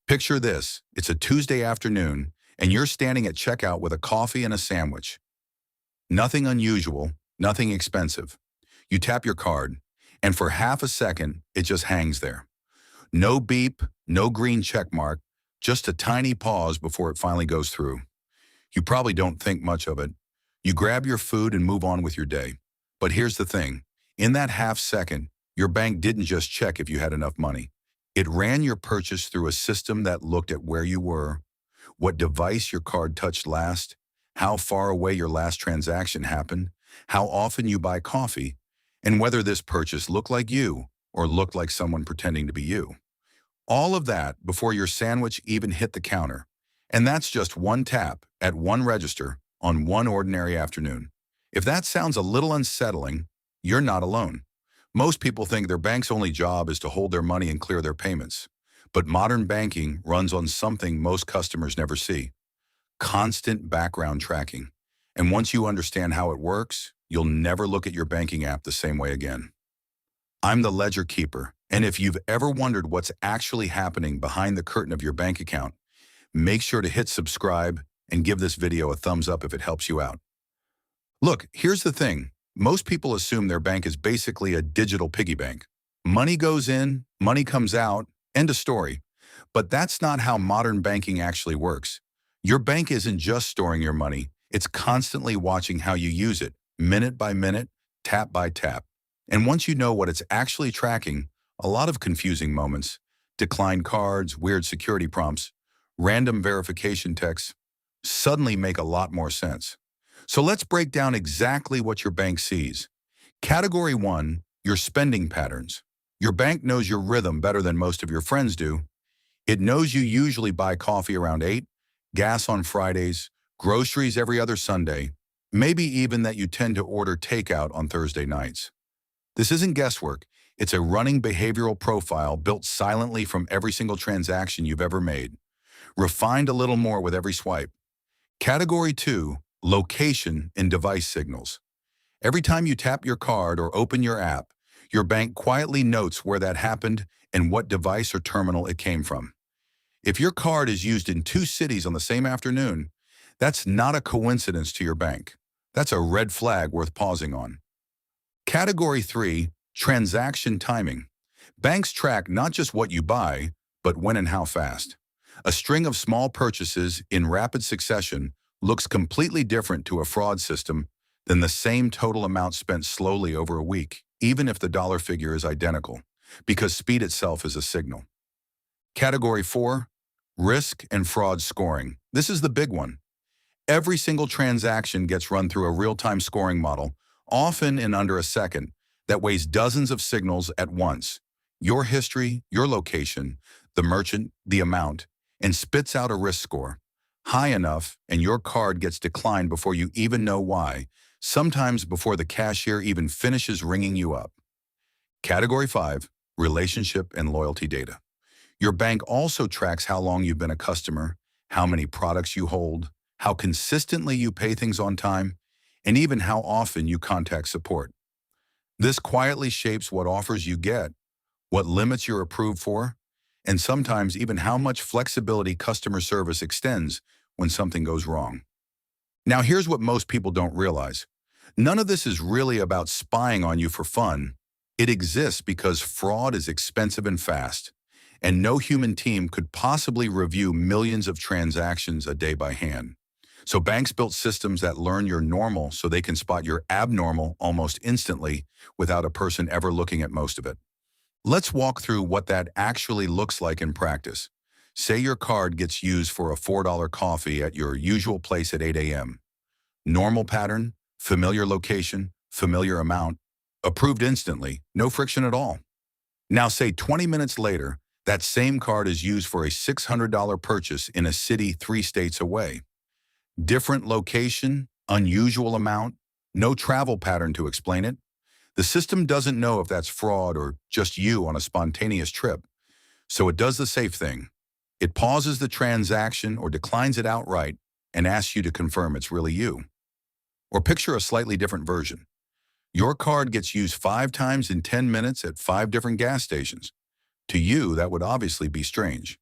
Picture this, it's a Tuesday afternoon, and you're standing at checkout with a coffee and a sandwich. Nothing unusual, nothing expensive. You tap your card, and for half a second, it just hangs there. No beep, no green check mark, just a tiny pause before it finally goes through. You probably don't think much of it. You grab your food and move on with your day. But here's the thing. In that half second, your bank didn't just check if you had enough money. It ran your purchase through a system that looked at where you were, what device your card touched last, how far away your last transaction happened, how often you buy coffee, and whether this purchase looked like you or looked like someone pretending to be you. All of that before your sandwich even hit the counter. And that's just one tap at one register on one ordinary afternoon. If that sounds a little unsettling, you're not alone. Most people think their bank's only job is to hold their money and clear their payments. But modern banking runs on something most customers never see: constant background tracking. And once you understand how it works, you'll never look at your banking app the same way again. I'm the ledger keeper, and if you've ever wondered what's actually happening behind the curtain of your bank account, make sure to hit subscribe and give this video a thumbs up if it helps you out. Look, here's the thing. Most people assume their bank is basically a digital piggy bank. Money goes in, money comes out, end of story. But that's not how modern banking actually works. Your bank isn't just storing your money, it's constantly watching how you use it, minute by minute, tap by tap. And once you know what it's actually tracking, a lot of confusing moments, declined cards, weird security prompts, random verification texts, suddenly make a lot more sense. So let's break down exactly what your bank sees. Category 1, your spending patterns. Your bank knows your rhythm better than most of your friends do. It knows you usually buy coffee around 8, gas on Fridays, groceries every other Sunday, maybe even that you tend to order takeout on Thursday nights. This isn't guesswork. It's a running behavioral profile built silently from every single transaction you've ever made, refined a little more with every swipe. Category 2, location and device signals. Every time you tap your card or open your app, your bank quietly notes where that happened and what device or terminal it came from. If your card is used in 2 cities on the same afternoon, that's not a coincidence to your bank. That's a red flag worth pausing on. Category 3, transaction timing. Banks track not just what you buy, but when and how fast. A string of small purchases in rapid succession looks completely different to a fraud system than the same total amount spent slowly over a week, even if the dollar figure is identical, because speed itself is a signal. Category 4, risk and fraud scoring. This is the big one. Every single transaction gets run through a real-time scoring model, often in under a second, that weighs dozens of signals at once: your history, your location, the merchant, the amount, and spits out a risk score. High enough, and your card gets declined before you even know why, sometimes before the cashier even finishes ringing you up. Category 5, relationship and loyalty data. Your bank also tracks how long you've been a customer, how many products you hold, how consistently you pay things on time, and even how often you contact support. This quietly shapes what offers you get, what limits you're approved for, and sometimes even how much flexibility customer service extends when something goes wrong. Now here's what most people don't realize. None of this is really about spying on you for fun. It exists because fraud is expensive and fast, and no human team could possibly review millions of transactions a day by hand. So banks built systems that learn you're normal so they can spot your abnormal almost instantly without a person ever looking at most of it. Let's walk through what that actually looks like in practice. Say your card gets used for a $4 coffee at your usual place at 8 a.m. Normal pattern, familiar location, familiar amount, approved instantly, no friction at all. Now say 20 minutes later, that same card is used for a $600 purchase in a city 3 states away. Different location, unusual amount, no travel pattern to explain it. The system doesn't know if that's fraud or just you on a spontaneous trip. So it does the safe thing. It pauses the transaction or declines it outright and asks you to confirm it's really you. Or picture a slightly different version. Your card gets used 5 times in 10 minutes at 5 different gas stations. To you, that would obviously be strange.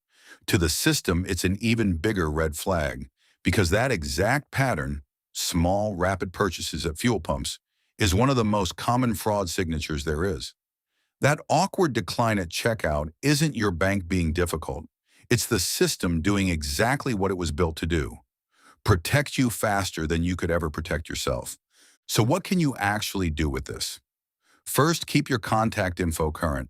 To the system, it's an even bigger red flag because that exact pattern, small, rapid purchases at fuel pumps, is one of the most common fraud signatures there is. That awkward decline at checkout isn't your bank being difficult. It's the system doing exactly what it was built to do: protect you faster than you could ever protect yourself. So what can you actually do with this? First, keep your contact info current.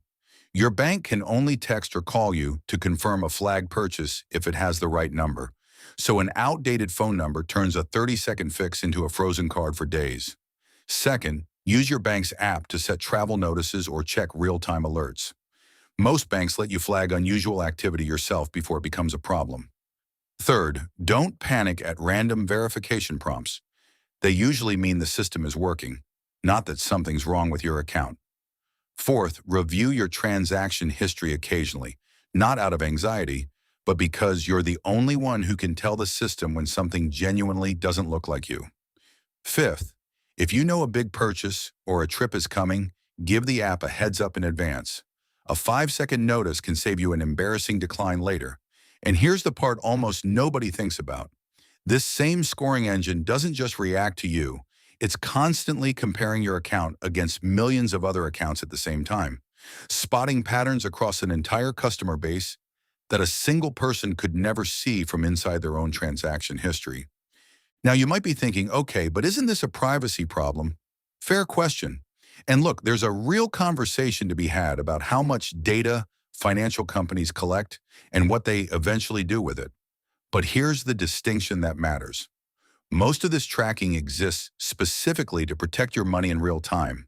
Your bank can only text or call you to confirm a flag purchase if it has the right number. So an outdated phone number turns a 30-second fix into a frozen card for days. Second, use your bank's app to set travel notices or check real-time alerts. Most banks let you flag unusual activity yourself before it becomes a problem. Third, don't panic at random verification prompts. They usually mean the system is working, not that something's wrong with your account. Fourth, review your transaction history occasionally, not out of anxiety, but because you're the only one who can tell the system when something genuinely doesn't look like you. Fifth, if you know a big purchase or a trip is coming, give the app a heads up in advance. A 5-second notice can save you an embarrassing decline later. And here's the part almost nobody thinks about. This same scoring engine doesn't just react to you, it's constantly comparing your account against millions of other accounts at the same time, spotting patterns across an entire customer base that a single person could never see from inside their own transaction history. Now you might be thinking, okay, but isn't this a privacy problem? Fair question. And look, there's a real conversation to be had about how much data financial companies collect and what they eventually do with it. But here's the distinction that matters. Most of this tracking exists specifically to protect your money in real time,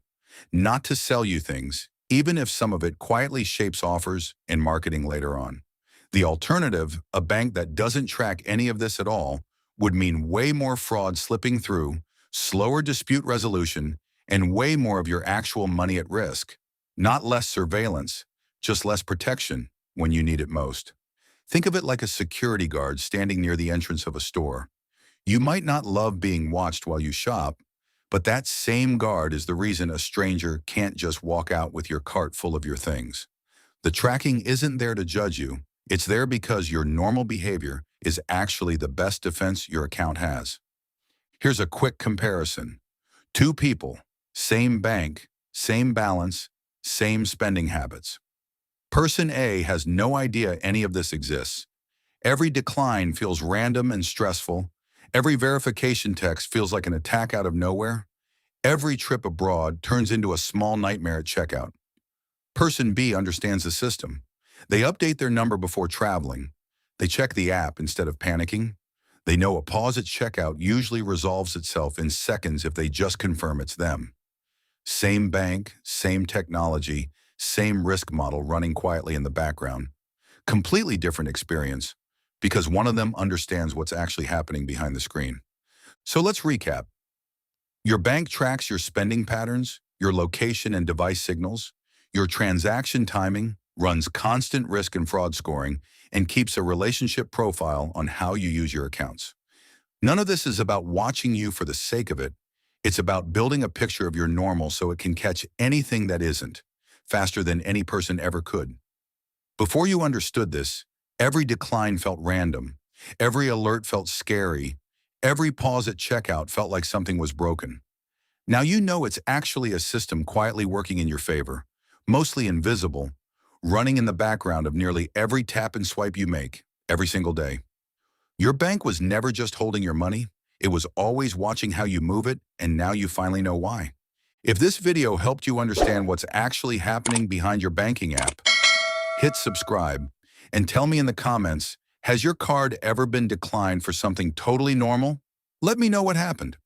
not to sell you things, even if some of it quietly shapes offers and marketing later on. The alternative, a bank that doesn't track any of this at all, would mean way more fraud slipping through, slower dispute resolution, and way more of your actual money at risk. Not less surveillance, just less protection when you need it most. Think of it like a security guard standing near the entrance of a store. You might not love being watched while you shop, but that same guard is the reason a stranger can't just walk out with your cart full of your things. The tracking isn't there to judge you. It's there because your normal behavior is actually the best defense your account has. Here's a quick comparison. Two people, same bank, same balance, same spending habits. Person A has no idea any of this exists. Every decline feels random and stressful. Every verification text feels like an attack out of nowhere. Every trip abroad turns into a small nightmare at checkout. Person B understands the system. They update their number before traveling. They check the app instead of panicking. They know a pause at checkout usually resolves itself in seconds if they just confirm it's them. Same bank, same technology, same risk model running quietly in the background. Completely different experience because one of them understands what's actually happening behind the screen. So let's recap. Your bank tracks your spending patterns, your location and device signals, your transaction timing, runs constant risk and fraud scoring, and keeps a relationship profile on how you use your accounts. None of this is about watching you for the sake of it. It's about building a picture of your normal so it can catch anything that isn't, faster than any person ever could. Before you understood this, every decline felt random. Every alert felt scary. Every pause at checkout felt like something was broken. Now you know it's actually a system quietly working in your favor, mostly invisible, running in the background of nearly every tap and swipe you make, every single day. Your bank was never just holding your money. It was always watching how you move it, and now you finally know why. If this video helped you understand what's actually happening behind your banking app, hit subscribe and tell me in the comments, has your card ever been declined for something totally normal? Let me know what happened.